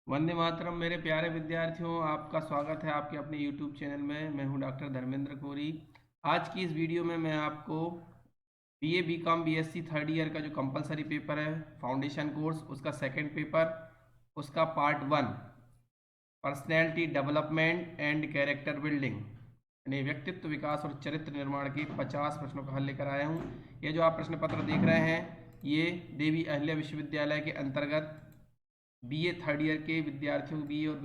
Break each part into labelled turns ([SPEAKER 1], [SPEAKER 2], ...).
[SPEAKER 1] वंदे मातरम मेरे प्यारे विद्यार्थियों, आपका स्वागत है आपके अपने YouTube चैनल में। मैं हूं डॉक्टर धर्मेंद्र कोरी। आज की इस वीडियो में मैं आपको BA BCom BSc third year का जो कंपलसरी पेपर है फाउंडेशन कोर्स, उसका सेकंड पेपर, उसका part 1 personality development and character building यानी व्यक्तित्व विकास और चरित्र निर्माण के 50 प्रश्नों का हल लेकर आया हूँ। ये जो आप प्रश्न पत्र देख रहे हैं, ये देवी अहिल्या विश्वविद्यालय के अंतर्गत BA थर्ड ईयर के विद्यार्थियों, BA और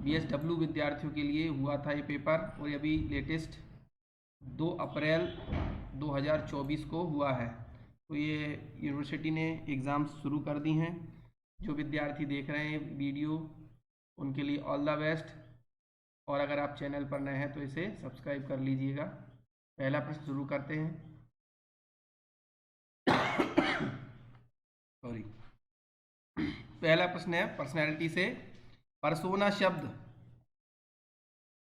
[SPEAKER 1] BSW विद्यार्थियों के लिए हुआ था ये पेपर, और ये अभी लेटेस्ट 2 अप्रैल 2024 को हुआ है। तो ये यूनिवर्सिटी ने एग्ज़ाम शुरू कर दी हैं। जो विद्यार्थी देख रहे हैं वीडियो, उनके लिए ऑल द बेस्ट। और अगर आप चैनल पर नए हैं तो इसे सब्सक्राइब कर लीजिएगा। पहला प्रश्न शुरू करते हैं। सॉरी। पहला प्रश्न है पर्सनैलिटी से। परसोना शब्द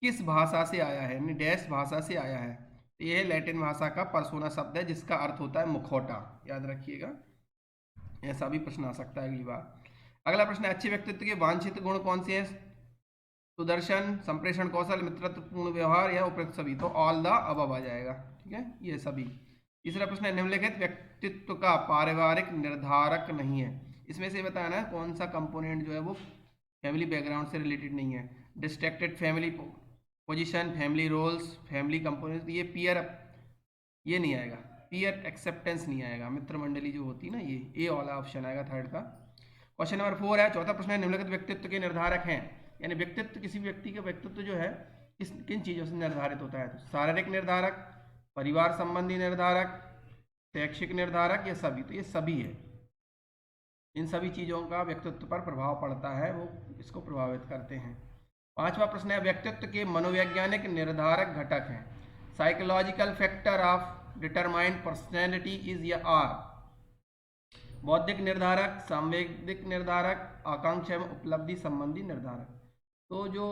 [SPEAKER 1] किस भाषा से आया है, यानी डैश भाषा से आया है। तो यह लैटिन भाषा का परसोना शब्द है, जिसका अर्थ होता है मुखौटा। याद रखिएगा, ऐसा भी प्रश्न आ सकता है अगली बार। अगला प्रश्न है, अच्छे व्यक्तित्व के वांछित गुण कौन से हैं? सुदर्शन, संप्रेषण कौशल, मित्रत्वपूर्ण व्यवहार या उपयुक्त सभी। तो ऑल द अबव आ जाएगा। ठीक है, ये सभी। तीसरा प्रश्न है, निम्नलिखित व्यक्तित्व का पारिवारिक निर्धारक नहीं है। इसमें से बताना है कौन सा कंपोनेंट जो है वो फैमिली बैकग्राउंड से रिलेटेड नहीं है। Distracted family position, family roles, family component, ये पीयर, ये नहीं आएगा। पीयर एक्सेप्टेंस नहीं आएगा। मित्र मंडली जो होती है ना, ये ए वाला ऑप्शन आएगा थर्ड का। क्वेश्चन नंबर 4 है, चौथा प्रश्न है, निम्नलिखित व्यक्तित्व के निर्धारक हैं। यानी व्यक्तित्व, किसी व्यक्ति का व्यक्तित्व जो है किस किन चीज़ों से निर्धारित होता है। तो शारीरिक निर्धारक, परिवार संबंधी निर्धारक, शैक्षिक निर्धारक, ये सभी। तो ये सभी है। इन सभी चीज़ों का व्यक्तित्व पर प्रभाव पड़ता है, वो इसको प्रभावित करते हैं। पांचवा प्रश्न है, व्यक्तित्व के मनोवैज्ञानिक निर्धारक घटक हैं। Psychological factor of determined personality is या आर। बौद्धिक निर्धारक, सांवेगिक निर्धारक, आकांक्षा एवं उपलब्धि संबंधी निर्धारक। तो जो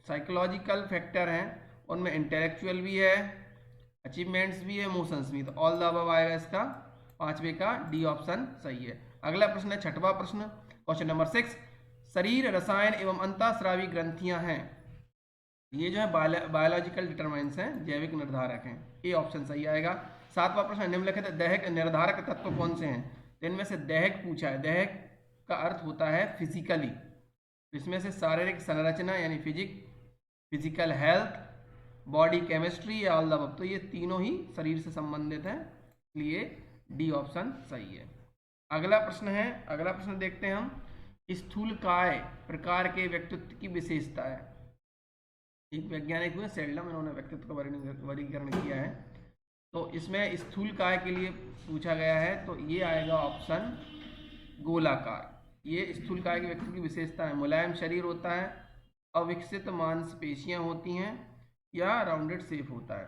[SPEAKER 1] साइकोलॉजिकल फैक्टर हैं उनमें इंटेलेक्चुअल भी है, अचीवमेंट्स भी है, इमोशंस भी। तो ऑल द अबव आएगा इसका, पांचवे का डी ऑप्शन सही है। अगला प्रश्न है, छठवां प्रश्न, क्वेश्चन नंबर 6, शरीर रसायन एवं अंतःस्रावी ग्रंथियां हैं। ये जो है बायोलॉजिकल डिटरमाइंस हैं, जैविक निर्धारक हैं। ए ऑप्शन सही आएगा। सातवां प्रश्न, निम्नलिखित दैहिक निर्धारक तत्व कौन से हैं। तो इनमें से दैहिक पूछा है। दैहिक का अर्थ होता है फिजिकली। इसमें से शारीरिक संरचना यानी फिजिकल हेल्थ, बॉडी केमिस्ट्री या ऑल द अबव। तो ये तीनों ही शरीर से संबंधित हैं, इसलिए डी ऑप्शन सही है। अगला प्रश्न है, अगला प्रश्न देखते हैं हम। स्थूलकाय प्रकार के व्यक्तित्व की विशेषता है। एक वैज्ञानिक हुए सेल्डम, इन्होंने व्यक्तित्व का वर्गीकरण किया है। तो इसमें स्थूलकाय के लिए पूछा गया है, तो ये आएगा ऑप्शन गोलाकार। ये स्थूलकाय के व्यक्ति की विशेषता है। मुलायम शरीर होता है, अविकसित मांसपेशियां होती हैं, या राउंडेड शेप होता है।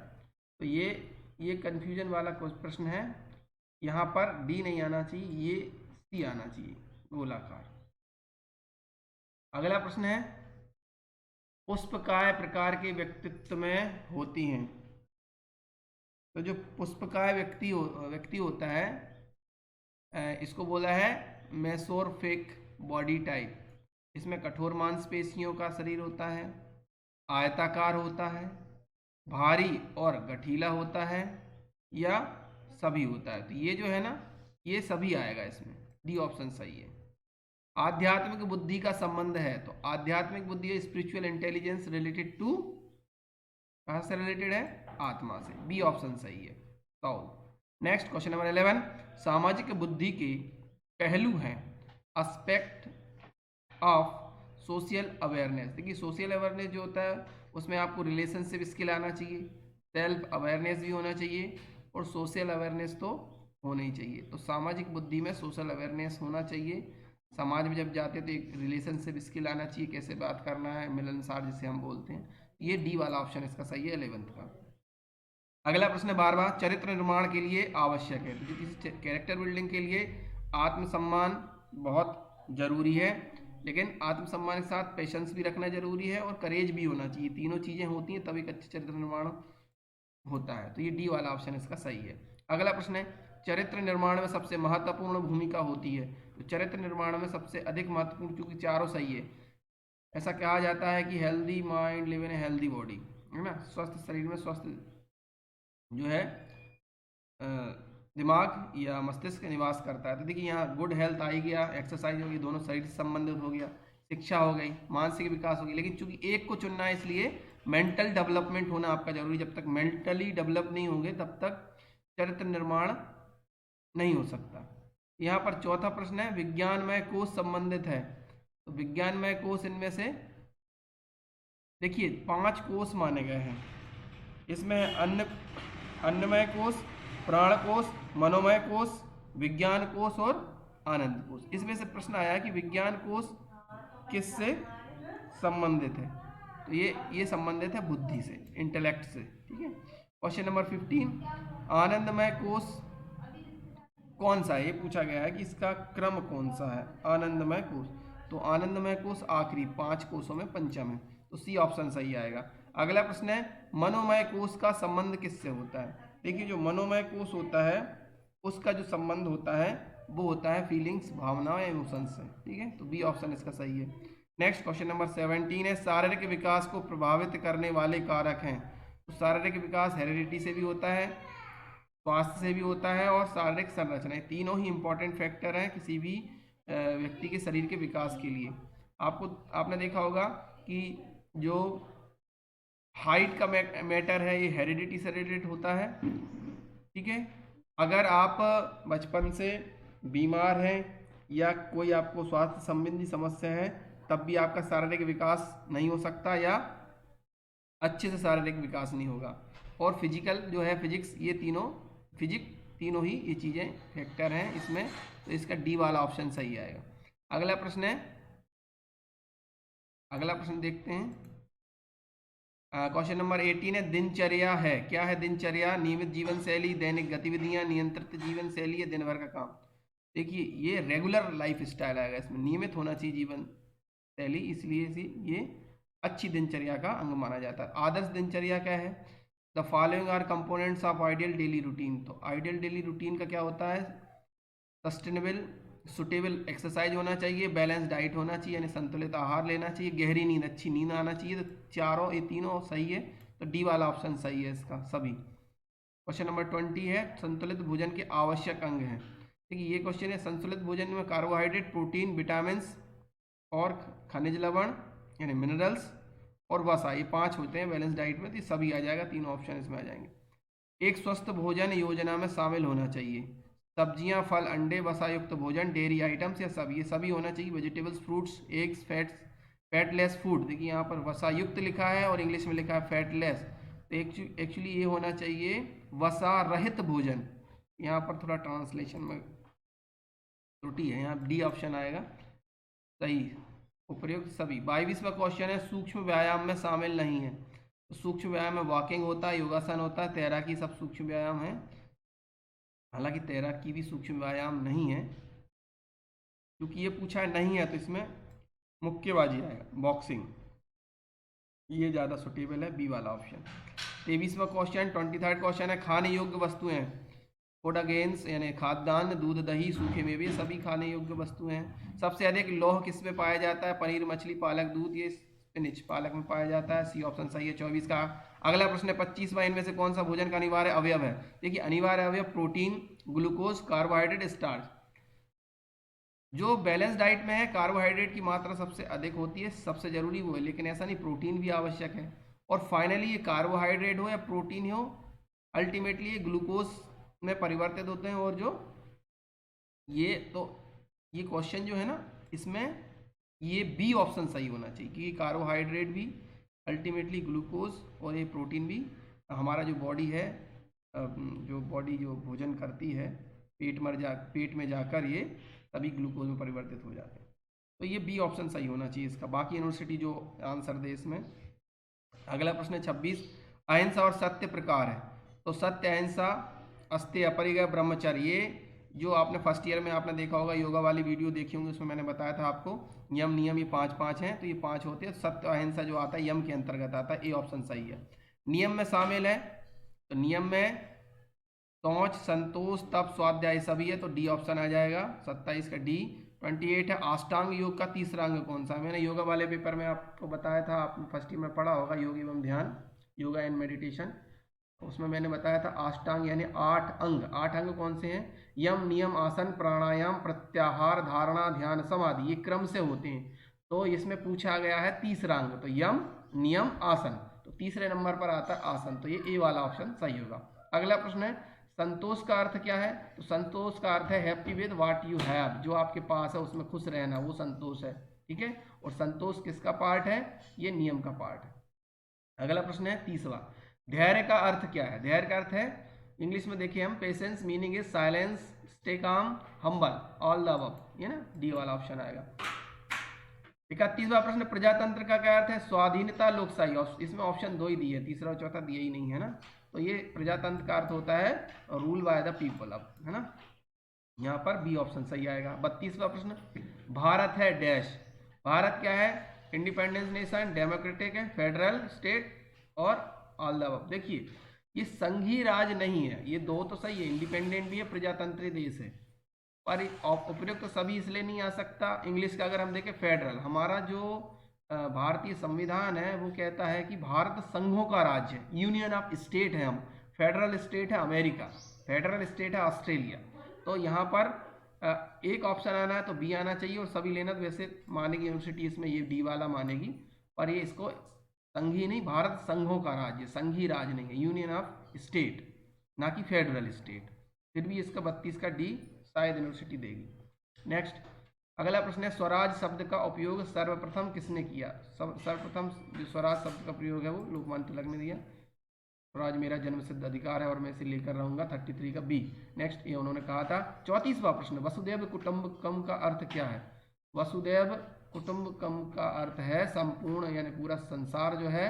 [SPEAKER 1] तो ये कन्फ्यूजन वाला प्रश्न है। यहाँ पर डी नहीं आना चाहिए, ये सी आना चाहिए, गोलाकार। अगला प्रश्न है, पुष्पकाय प्रकार के व्यक्तित्व में होती हैं। तो जो पुष्पकाय व्यक्ति होता है, इसको बोला है मेसोरफिक बॉडी टाइप। इसमें कठोर मांसपेशियों का शरीर होता है, आयताकार होता है, भारी और गठीला होता है, या सभी होता है। तो ये जो है ना, ये सभी आएगा इसमें, डी ऑप्शन सही है। आध्यात्मिक बुद्धि का संबंध है। तो आध्यात्मिक बुद्धि, स्पिरिचुअल इंटेलिजेंस रिलेटेड टू, कहाँ से रिलेटेड है, आत्मा से। बी ऑप्शन सही है। तो नेक्स्ट क्वेश्चन नंबर 11, सामाजिक बुद्धि के पहलू हैं। Aspect of social awareness. देखिए, सोशल अवेयरनेस जो होता है उसमें आपको रिलेशनशिप स्किल आना चाहिए, सेल्फ अवेयरनेस भी होना चाहिए, और सोशल अवेयरनेस तो होना ही चाहिए। तो सामाजिक बुद्धि में सोशल अवेयरनेस होना चाहिए। समाज में जब जाते तो एक रिलेशनशिप स्किल आना चाहिए, कैसे बात करना है, मिलनसार जिसे हम बोलते हैं। ये डी वाला ऑप्शन इसका सही है, 11th का। अगला प्रश्न है 12वां, चरित्र निर्माण के लिए आवश्यक है। तो किसी कैरेक्टर बिल्डिंग के लिए आत्मसम्मान बहुत जरूरी है, लेकिन आत्मसम्मान के साथ पेशेंस भी रखना जरूरी है, और करेज भी होना चाहिए। तीनों चीजें होती हैं तब एक अच्छे चरित्र निर्माण होता है। तो ये डी वाला ऑप्शन इसका सही है। अगला प्रश्न है, चरित्र निर्माण में सबसे महत्वपूर्ण भूमिका होती है। तो चरित्र निर्माण में सबसे अधिक महत्वपूर्ण, क्योंकि चारों सही है, ऐसा कहा जाता है कि healthy mind live in a healthy body, है ना, स्वस्थ शरीर में स्वस्थ जो है दिमाग या मस्तिष्क निवास करता है। तो देखिए यहाँ गुड हेल्थ आ ही गया, एक्सरसाइज होगी, दोनों शरीर से संबंधित हो गया, शिक्षा हो गई, मानसिक विकास होगी, लेकिन चूंकि एक को चुनना है इसलिए मेंटल डेवलपमेंट होना आपका जरूरी। जब तक मेंटली डेवलप नहीं होंगे तब तक चरित्र निर्माण नहीं हो सकता। यहाँ पर चौथा प्रश्न है विज्ञानमय कोश संबंधित है, तो विज्ञानमय कोश इनमें से देखिए 5 कोश माने गए हैं, इसमें अन्नमय कोश, प्राण कोश, मनोमय कोश, विज्ञान कोश और आनंद कोश। इसमें से प्रश्न आया कि विज्ञान कोश किससे संबंधित है, तो ये संबंधित है बुद्धि से, इंटेलेक्ट से, ठीक है। क्वेश्चन नंबर 15 आनंदमय कोश कौन सा है, ये पूछा गया है कि इसका क्रम कौन सा है आनंदमय कोश, तो आनंदमय कोश आखिरी 5 कोशों में पंचम है, तो सी ऑप्शन सही आएगा। अगला प्रश्न है मनोमय कोश का संबंध किससे होता है। देखिए जो मनोमय कोश होता है उसका जो संबंध होता है वो होता है फीलिंग्स, भावनाओं या इमोशंस से, ठीक है, तो बी ऑप्शन इसका सही है। नेक्स्ट क्वेश्चन नंबर 17 है शारीरिक विकास को प्रभावित करने वाले कारक हैं, तो शारीरिक विकास हेरिडिटी से भी होता है, स्वास्थ्य से भी होता है और शारीरिक संरचना, तीनों ही इंपॉर्टेंट फैक्टर हैं किसी भी व्यक्ति के शरीर के विकास के लिए। आपने देखा होगा कि जो हाइट का मैटर है ये हेरिडिटी से रिलेटेड होता है, ठीक है। अगर आप बचपन से बीमार हैं या कोई आपको स्वास्थ्य संबंधी समस्या है तब भी आपका शारीरिक विकास नहीं हो सकता या अच्छे से शारीरिक विकास नहीं होगा। और फिजिकल जो है फिजिक्स, ये तीनों ही ये चीज़ें फैक्टर हैं इसमें, तो इसका डी वाला ऑप्शन सही आएगा। अगला प्रश्न देखते हैं। क्वेश्चन नंबर 18 है दिनचर्या है, क्या है दिनचर्या, नियमित जीवन शैली, दैनिक गतिविधियां, नियंत्रित जीवन शैली या दिन भर का काम। देखिए ये रेगुलर लाइफ स्टाइल आएगा, इसमें नियमित होना चाहिए जीवन शैली, इसलिए ये अच्छी दिनचर्या का अंग माना जाता है। आदर्श दिनचर्या क्या है, the following are components of ideal daily routine, तो आइडियल डेली रूटीन का क्या होता है, सस्टेनेबल सुटेबल एक्सरसाइज होना चाहिए, बैलेंस डाइट होना चाहिए यानी संतुलित आहार लेना चाहिए, गहरी नींद, अच्छी नींद आना चाहिए, तो ये तीनों सही है, तो डी वाला ऑप्शन सही है इसका सभी। क्वेश्चन नंबर 20 है संतुलित भोजन के आवश्यक अंग हैं। देखिए ये क्वेश्चन है संतुलित भोजन में कार्बोहाइड्रेट, प्रोटीन, विटामिन और खनिज लवण यानी मिनरल्स और वसा, ये 5 होते हैं बैलेंस डाइट में, तो सभी आ जाएगा, तीनों ऑप्शन इसमें आ जाएंगे। एक स्वस्थ भोजन योजना में शामिल होना चाहिए, सब्जियां, फल, अंडे, वसायुक्त भोजन, डेयरी आइटम्स या ये सभी होना चाहिए, vegetables, fruits, eggs, fatless food. देखिए यहाँ पर वसायुक्त लिखा है और इंग्लिश में लिखा है फैटलेस, तो एक्चुअली ये होना चाहिए वसा रहित भोजन, यहाँ पर थोड़ा ट्रांसलेशन में त्रुटि है, यहाँ डी ऑप्शन आएगा सही। उपयुक्त सभी। 22वां क्वेश्चन है सूक्ष्म व्यायाम में शामिल नहीं है, तो सूक्ष्म व्यायाम में वॉकिंग होता है, योगासन होता है, तैराकी, सब सूक्ष्म व्यायाम है। हालांकि तैराकी भी सूक्ष्म व्यायाम नहीं है, क्योंकि ये पूछा है नहीं है तो इसमें मुक्केबाजी आएगा, बॉक्सिंग, ये ज़्यादा सुटेबल है, बी वाला ऑप्शन। 23वां क्वेश्चन 23rd क्वेश्चन है खाने योग्य वस्तुएं, फूड गेन्स यानी खाद्यान्न, दूध, दही, सूखे मेवे, सभी खाने योग्य वस्तुएं हैं। सबसे अधिक लौह किस में पाया जाता है, पनीर, मछली, पालक, दूध, ये स्पिनिच पालक में पाया जाता है, सी ऑप्शन सही है 24 का। अगला प्रश्न है 25वां, इनमें से कौन सा भोजन का अनिवार्य अवयव है। देखिए अनिवार्य अवयव प्रोटीन, ग्लूकोज, कार्बोहाइड्रेट, स्टार्च। जो बैलेंस डाइट में है कार्बोहाइड्रेट की मात्रा सबसे अधिक होती है, सबसे जरूरी वो है, लेकिन ऐसा नहीं, प्रोटीन भी आवश्यक है। और फाइनली ये कार्बोहाइड्रेट हो या प्रोटीन हो, अल्टीमेटली ये ग्लूकोज में परिवर्तित होते हैं। और जो ये क्वेश्चन जो है ना, इसमें ये बी ऑप्शन सही होना चाहिए, क्योंकि कार्बोहाइड्रेट भी अल्टीमेटली ग्लूकोज और ये प्रोटीन भी हमारा जो बॉडी है, जो बॉडी जो भोजन करती है पेट में जाकर ये तभी ग्लूकोज में परिवर्तित हो जाते हैं, तो ये बी ऑप्शन सही होना चाहिए इसका। बाकी यूनिवर्सिटी जो आंसर दे इसमें। अगला प्रश्न है 26, अहिंसा और सत्य प्रकार है, तो सत्य, अहिंसा, अस्तेय, अपरिग्रह, ब्रह्मचर्य, ये जो आपने फर्स्ट ईयर में आपने देखा होगा, योगा वाली वीडियो देखी होंगी, उसमें मैंने बताया था आपको यम नियम, ये 5 हैं, तो ये 5 होते हैं। सत्य अहिंसा जो आता है यम के अंतर्गत आता है, ए ऑप्शन सही है। नियम में शामिल है, तो नियम में शौच, संतोष, तप, स्वाध्याय सभी है, तो डी ऑप्शन आ जाएगा 27 का डी। 28 है अष्टांग योग का तीसरा अंग कौन सा? मैंने योगा वाले पेपर में आपको बताया था, आपने फर्स्ट ईयर में पढ़ा होगा, योग एवं ध्यान, योगा एंड मेडिटेशन। उसमें मैंने बताया था अष्टांग यानी 8 अंग। 8 अंग कौन से हैं? यम, नियम, आसन, प्राणायाम, प्रत्याहार, धारणा, ध्यान, समाधि, ये क्रम से होते हैं। तो इसमें पूछा गया है तीसरा अंग, तो यम, नियम, आसन, तो तीसरे नंबर पर आता है आसन, तो ये ए वाला ऑप्शन सही होगा। अगला प्रश्न है संतोष का अर्थ क्या है? तो संतोष का अर्थ है happy with what you have, जो आपके पास है उसमें खुश रहना, वो संतोष है। ठीक है, और संतोष किसका पार्ट है? ये नियम का पार्ट है। अगला प्रश्न है तीसरा, धैर्य का अर्थ क्या है? धैर्य का अर्थ है, इंग्लिश में देखिए हम, patience meaning is silence, stay calm, humble, all the above, ये ना डी वाला ऑप्शन आएगा। 31वां प्रश्न, प्रजातंत्र का क्या अर्थ है? स्वाधीनता, लोकशाही, और इसमें ऑप्शन 2 ही दिए, तीसरा और चौथा दिया ही नहीं है ना, तो ये प्रजातंत्र का अर्थ होता है रूल बाय द पीपल, अब है ना, यहाँ पर बी ऑप्शन सही आएगा। 32वां प्रश्न, भारत है डैश, भारत क्या है? इंडिपेंडेंस नेशन, डेमोक्रेटिक है, फेडरल स्टेट और ऑल द अबव। देखिए ये संघीय राज नहीं है, ये दो तो सही है, इंडिपेंडेंट भी है, प्रजातंत्री देश है, पर उपयुक्त तो सभी इसलिए नहीं आ सकता। इंग्लिश का अगर हम देखें फेडरल, हमारा जो भारतीय संविधान है वो कहता है कि भारत संघों का राज्य है, यूनियन ऑफ स्टेट है हम, फेडरल स्टेट है अमेरिका, फेडरल स्टेट है ऑस्ट्रेलिया। तो यहाँ पर एक ऑप्शन आना है तो बी आना चाहिए, और सभी लेना तो वैसे मानेगी यूनिवर्सिटी इसमें ये डी वाला मानेगी, पर ये इसको संघीय नहीं, भारत संघों का राज्य, संघीय राज नहीं है, यूनियन ऑफ स्टेट, ना कि फेडरल स्टेट। फिर भी इसका 32 का डी शायद यूनिवर्सिटी देगी। नेक्स्ट अगला प्रश्न है स्वराज शब्द का उपयोग सर्वप्रथम किसने किया? सर्वप्रथम जो स्वराज शब्द का प्रयोग है वो लोकमान्य तिलक ने दिया। स्वराज मेरा जन्मसिद्ध अधिकार है और मैं इसे लेकर रहूंगा, 33 का बी। नेक्स्ट ये उन्होंने कहा था। 34वां प्रश्न, वसुदैव कुटुंबकम का अर्थ क्या है? वसुदैव कुटुंबकम का अर्थ है संपूर्ण, यानी पूरा संसार जो है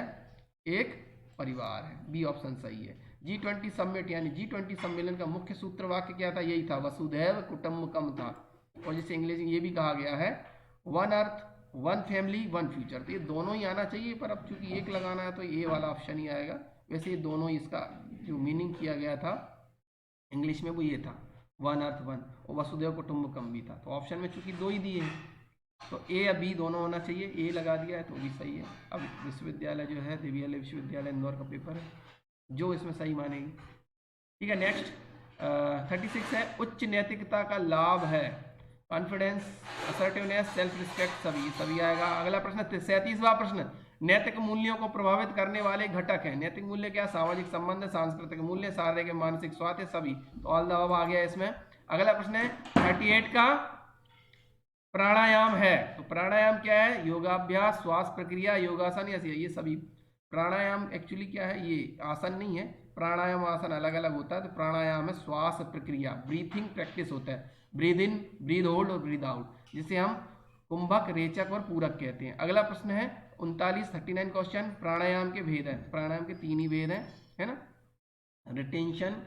[SPEAKER 1] एक परिवार है, बी ऑप्शन सही है। G20 समिट यानी G20 सम्मेलन का मुख्य सूत्र वाक्य क्या था? यही था, वसुधैव कुटुंबकम था। और जैसे इंग्लिश में ये भी कहा गया है, one earth, one family, one future, तो ये दोनों ही आना चाहिए, पर अब चूंकि एक लगाना है तो ये वाला ऑप्शन ही आएगा। वैसे ये दोनों, इसका जो मीनिंग किया गया था इंग्लिश में वो ये था, वन अर्थ वन, और वसुधैव कुटुंबकम भी था। तो ऑप्शन में चूंकि 2 ही दिए हैं तो ए या बी दोनों होना चाहिए, ए लगा दिया है तो भी सही है। अब विश्वविद्यालय जो है देवीलाल विश्वविद्यालय इंदौर का पेपर है, जो इसमें सही मानेगी। ठीक है, नेक्स्ट 36 है उच्च नैतिकता का लाभ है कॉन्फिडेंस, असर्टिवनेस, सेल्फ रिस्पेक्ट, सभी सभी आएगा। अगला प्रश्न 37वां प्रश्न, नैतिक मूल्यों को प्रभावित करने वाले घटक हैं। नैतिक मूल्य क्या? सामाजिक संबंध, सांस्कृतिक मूल्य, शारीरिक मानसिक स्वास्थ्य, सभी, तो ऑल द अबव आ गया इसमें। अगला प्रश्न है 38 का, प्राणायाम है, तो प्राणायाम क्या है? योगाभ्यास, श्वास प्रक्रिया, योगासन, ये सभी। प्राणायाम एक्चुअली क्या है? ये आसन नहीं है, प्राणायाम आसन अलग अलग होता है। तो प्राणायाम है श्वास प्रक्रिया, ब्रीथिंग प्रैक्टिस होता है, ब्रीद इन, ब्रीद होल्ड और ब्रीद आउट, जिसे हम कुंभक, रेचक और पूरक कहते हैं। अगला प्रश्न है 39 क्वेश्चन, प्राणायाम के भेद है। प्राणायाम के 3 ही भेद हैं, है ना, retention,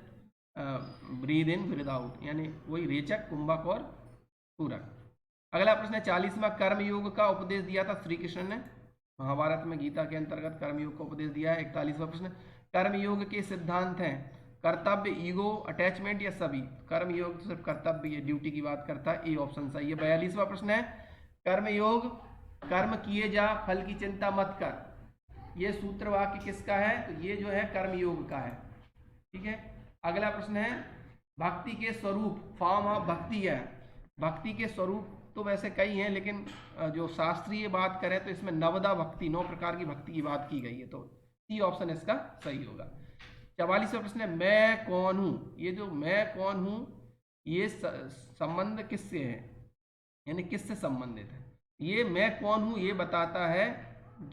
[SPEAKER 1] breathe in, breathe out, यानी वही रेचक, कुंभक और पूरक। अगला प्रश्न है 40वां, कर्मयोग का उपदेश दिया था श्री कृष्ण ने महाभारत में, गीता के अंतर्गत कर्मयोग का उपदेश दिया है। 41वां प्रश्न, कर्मयोग के सिद्धांत हैं कर्तव्य, ईगो, अटैचमेंट या सभी? कर्मयोग तो सिर्फ कर्तव्य, ये ड्यूटी की बात करता है, ए ऑप्शन सही है। 42वां प्रश्न है कर्मयोग, कर्म किए जा फल की चिंता मत कर, ये सूत्र वाक्य किसका है? तो ये जो है कर्मयोग का है। ठीक है, अगला प्रश्न है भक्ति के स्वरूप, फॉर्म ऑफ भक्ति है। भक्ति के स्वरूप तो वैसे कई हैं, लेकिन जो शास्त्रीय बात करें तो इसमें नवदा भक्ति, 9 प्रकार की भक्ति की बात की गई है, तो सी ऑप्शन इसका सही होगा। 44वां प्रश्न है मैं कौन हूँ। ये जो मैं कौन हूँ, ये संबंध किससे है, यानी किससे संबंधित है? ये मैं कौन हूँ ये बताता है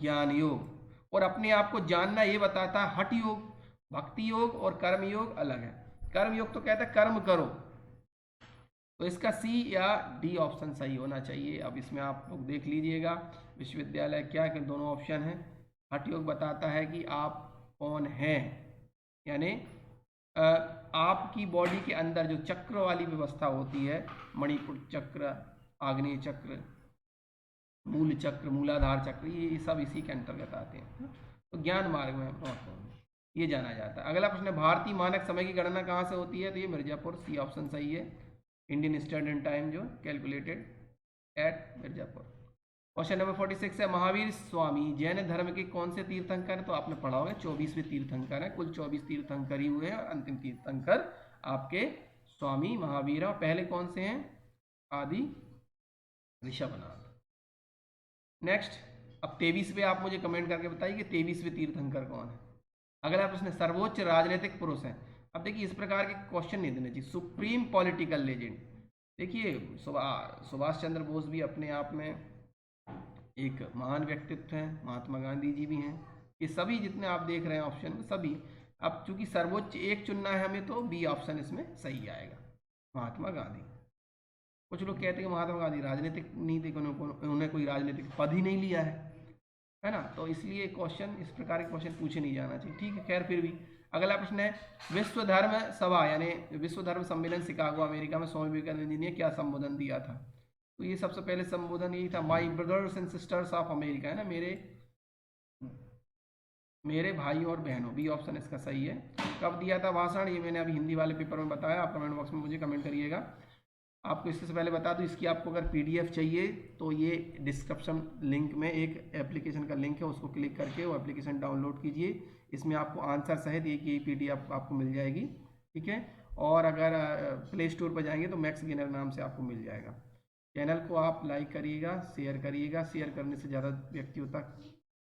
[SPEAKER 1] ज्ञान योग, और अपने आप को जानना ये बताता है हठ योग। भक्ति योग और कर्म योग अलग है। कर्म योग तो कहता है कर्म करो, तो इसका सी या डी ऑप्शन सही होना चाहिए। अब इसमें आप लोग देख लीजिएगा विश्वविद्यालय क्या कि दोनों ऑप्शन हैं। हठ योग बताता है कि आप कौन हैं, यानी आपकी बॉडी के अंदर जो चक्र वाली व्यवस्था होती है, मणिपुर चक्र, आग्नेय चक्र, मूल चक्र, मूलाधार चक्र, ये सब इसी के अंतर्गत आते हैं। तो ज्ञान मार्ग में ये जाना जाता है। अगला प्रश्न है भारतीय मानक समय की गणना कहाँ से होती है? तो ये मिर्जापुर, सी ऑप्शन सही है। इंडियन स्टैंडर्ड टाइम जो calculated at Mirzapur. Question number 46 है, महावीर स्वामी जैन धर्म के कौन से तीर्थंकर हैं? तो आपने पढ़ा होगा 24वें तीर्थंकर हैं, कुल 24 तीर्थंकर ही हुए हैं और अंतिम तीर्थंकर आपके स्वामी महावीर हैं। पहले कौन से हैं? आदि ऋषभनाथ। नेक्स्ट, अब 23वें आप मुझे कमेंट करके बताइए कि 23वें तीर्थंकर कौन है। अगला प्रश्न, सर्वोच्च राजनीतिक पुरुष हैं। अब देखिए इस प्रकार के क्वेश्चन नहीं देने चाहिए। सुप्रीम पॉलिटिकल लेजेंड, देखिए सुभाष चंद्र बोस भी अपने आप में एक महान व्यक्तित्व हैं, महात्मा गांधी जी भी हैं, ये सभी जितने आप देख रहे हैं ऑप्शन में सभी। अब चूंकि सर्वोच्च एक चुनना है हमें तो बी ऑप्शन इसमें सही आएगा, महात्मा गांधी। कुछ लोग कहते हैं कि महात्मा गांधी राजनीतिक नहीं थे, उन्होंने कोई राजनीतिक पद ही नहीं लिया है ना, तो इसलिए क्वेश्चन इस प्रकार के क्वेश्चन पूछे नहीं जाना चाहिए। ठीक है, खैर फिर भी। अगला प्रश्न है, विश्व धर्म सभा यानी विश्व धर्म सम्मेलन शिकागो अमेरिका में स्वामी विवेकानंद जी ने क्या संबोधन दिया था? तो ये सबसे पहले संबोधन यही था, my brothers and sisters of America, है ना, मेरे भाई और बहनों, बी ऑप्शन इसका सही है। कब दिया था भाषण? ये मैंने अभी हिंदी वाले पेपर में बताया, आप कमेंट बॉक्स में मुझे कमेंट करिएगा। आपको इससे पहले बता दूं, इसकी आपको अगर पीडीएफ चाहिए तो ये डिस्क्रिप्शन लिंक में एक एप्लीकेशन का लिंक है, उसको क्लिक करके वो एप्लीकेशन डाउनलोड कीजिए। इसमें आपको आंसर सहित एक ये पीडीएफ आपको मिल जाएगी। ठीक है, और अगर प्ले स्टोर पर जाएंगे तो मैक्स गेनर नाम से आपको मिल जाएगा। चैनल को आप लाइक करिएगा, शेयर करिएगा, शेयर करने से ज़्यादा व्यक्तियों तक,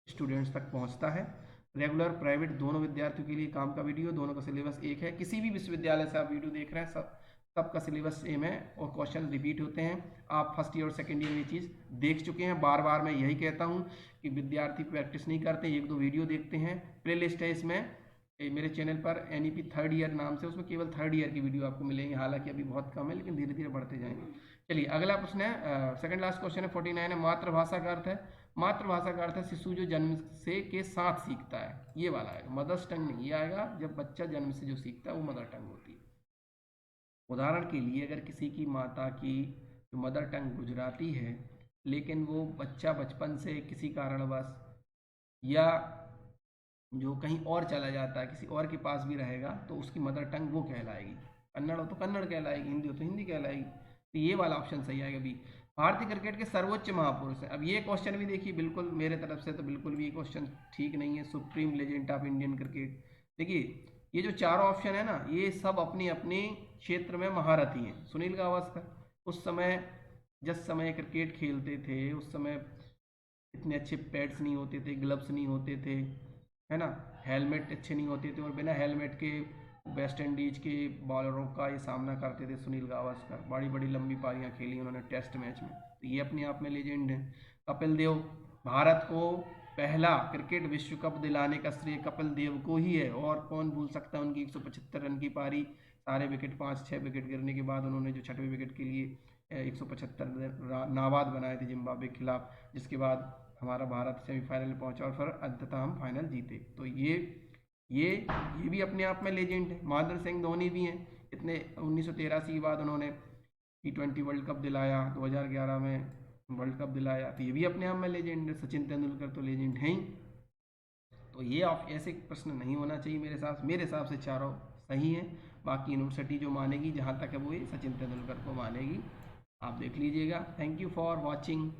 [SPEAKER 1] स्टूडेंट्स तक पहुँचता है। रेगुलर प्राइवेट दोनों विद्यार्थियों के लिए काम का वीडियो, दोनों का सिलेबस एक है। किसी भी विश्वविद्यालय से आप वीडियो देख रहे हैं सबका सिलेबस सेम है और क्वेश्चन रिपीट होते हैं। आप फर्स्ट ईयर और सेकंड ईयर में ये चीज़ देख चुके हैं। बार बार मैं यही कहता हूँ कि विद्यार्थी प्रैक्टिस नहीं करते, एक दो वीडियो देखते हैं। प्लेलिस्ट है इसमें मेरे चैनल पर NEP थर्ड ईयर नाम से, उसमें केवल थर्ड ईयर की वीडियो आपको मिलेंगे, हालांकि अभी बहुत कम है लेकिन धीरे धीरे बढ़ते जाएंगे। चलिए अगला प्रश्न है, सेकंड लास्ट क्वेश्चन है 49 है, मातृभाषा का अर्थ है। मातृभाषा का अर्थ है शिशु जो जन्म से के साथ सीखता है, ये वाला आएगा, मदर्स टंग नहीं। ये आएगा जब बच्चा जन्म से जो सीखता है वो मदर टंग होती है। उदाहरण के लिए अगर किसी की माता की जो मदर टंग गुजराती है लेकिन वो बच्चा बचपन से किसी कारणवश या जो कहीं और चला जाता है, किसी और के पास भी रहेगा, तो उसकी मदर टंग वो कहलाएगी। कन्नड़ हो तो कन्नड़ कहलाएगी, हिंदी हो तो हिंदी कहलाएगी। तो ये वाला ऑप्शन सही आएगा बी। भारतीय क्रिकेट के सर्वोच्च महापुरुष है। अब ये क्वेश्चन भी देखिए बिल्कुल मेरे तरफ से तो बिल्कुल भी ये क्वेश्चन ठीक नहीं है। Supreme legend of Indian cricket, देखिए ये जो चारों ऑप्शन है ना, ये सब अपनी अपनी क्षेत्र में महारथी हैं। सुनील गावस्कर उस समय जिस समय क्रिकेट खेलते थे उस समय इतने अच्छे पैड्स नहीं होते थे, ग्लव्स नहीं होते थे, है ना, हेलमेट अच्छे नहीं होते थे, और बिना हेलमेट के वेस्ट इंडीज के बॉलरों का ये सामना करते थे सुनील गावस्कर। बड़ी बड़ी लंबी पारियां खेली उन्होंने टेस्ट मैच में, तो ये अपने आप में लेजेंड है। कपिल देव, भारत को पहला क्रिकेट विश्व कप दिलाने का श्रेय कपिल देव को ही है, और कौन भूल सकता है उनकी 175 रन की पारी, सारे विकेट 5-6 विकेट गिरने के बाद उन्होंने जो 6वें विकेट के लिए 175 नाबाद बनाए थे जिम्बाब्वे के खिलाफ, जिसके बाद हमारा भारत सेमीफाइनल में पहुंचा और फिर अंततः हम फाइनल जीते। तो ये भी अपने आप में लेजेंड है। महेंद्र सिंह धोनी भी हैं, इतने 1983 के बाद उन्होंने T20 वर्ल्ड कप दिलाया, 2011 में वर्ल्ड कप दिलाया, तो ये भी अपने आप में लेजेंड है। सचिन तेंदुलकर तो लेजेंड है ही। तो ये ऐसे प्रश्न नहीं होना चाहिए मेरे हिसाब से चारों सही हैं। बाकी यूनिवर्सिटी जो मानेगी जहाँ तक है वो ये सचिन तेंदुलकर को मानेगी। आप देख लीजिएगा। Thank you for watching.